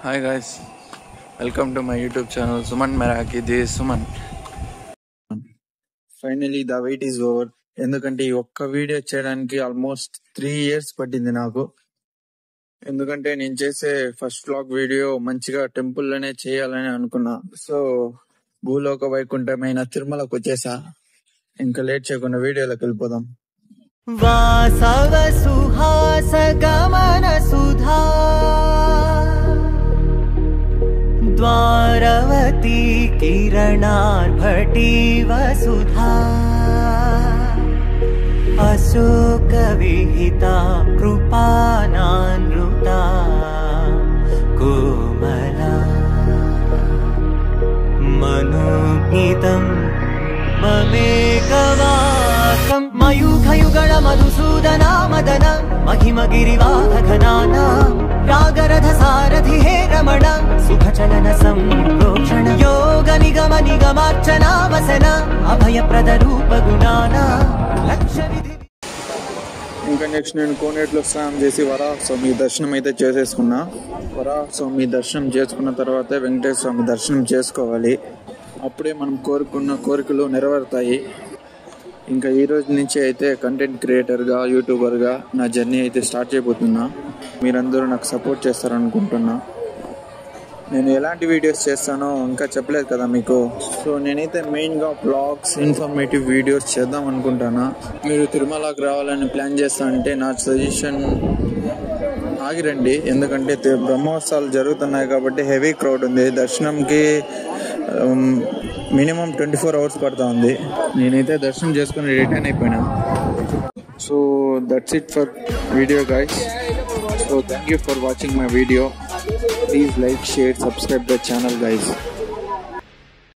Hi guys, welcome to my YouTube channel Suman Meraki. This is Suman. Finally the wait is over. ఎందుకంటే ఈ ఒక్క video చేయడానికి almost 3 years పట్టింది నాకు. ఎందుకంటే నేను చేసే ఫస్ట్ వ్లాగ్ వీడియో మంచిగా టెంపుల్ లోనే చేయాలని అనుకున్నా. సో భూలోక వైకుంఠమైన తిరుమలకు వచ్చేసా. ఇంకా లేట్ చేయకుండా వీడియోలోకి వెళ్ళిపోదాం. వాసవ సుహాస గమన సుధా द्वारवती किरणार्भटी वसुधा अशोक विहिता कृपानानृता कोमला मनोज्ञितं ममेकवाकं मयूखयुगल मधुसूदना मदन महिमगिरिवाहघनाना रागरथ सारथि हे रमण सुखचलन संप्रोक्षण योग निगम निगमार्चना वसन अभयप्रद रूप गुणाना लक्ष्य विधि. ఇంకా నెక్స్ట్ నేను కోనేట్లో స్నానం చేసి వరాహ స్వామి దర్శనం అయితే చేసేసుకున్నా. వరాహ స్వామి దర్శనం చేసుకున్న తర్వాత వెంకటేశ్వర స్వామి దర్శనం చేసుకోవాలి. అప్పుడే మనం కోరుకున్న కోరికలు నెరవేరుతాయి. ఇంకా ఈ రోజు నుంచి అయితే కంటెంట్ క్రియేటర్గా యూట్యూబర్గా నా జర్నీ అయితే స్టార్ట్ చేయబోతున్నా. మీరందరూ నాకు సపోర్ట్ చేస్తారనుకుంటున్నా. నేను ఎలాంటి వీడియోస్ చేస్తానో ఇంకా చెప్పలేదు కదా మీకు. సో నేనైతే మెయిన్గా బ్లాగ్స్, ఇన్ఫర్మేటివ్ వీడియోస్ చేద్దాం అనుకుంటున్నా. మీరు తిరుమలకి రావాలని ప్లాన్ చేస్తానంటే నా సజెషన్ ఆగిరండి. ఎందుకంటే బ్రహ్మోత్సవాలు జరుగుతున్నాయి కాబట్టి హెవీ క్రౌడ్ ఉంది. దర్శనంకి మినిమం 24 hours పడుతూ ఉంది. నేనైతే దర్శనం చేసుకుని రిటర్న్ అయిపోయినా. So that's it for video guys. So thank you for watching my video. Please like, share, subscribe the channel guys.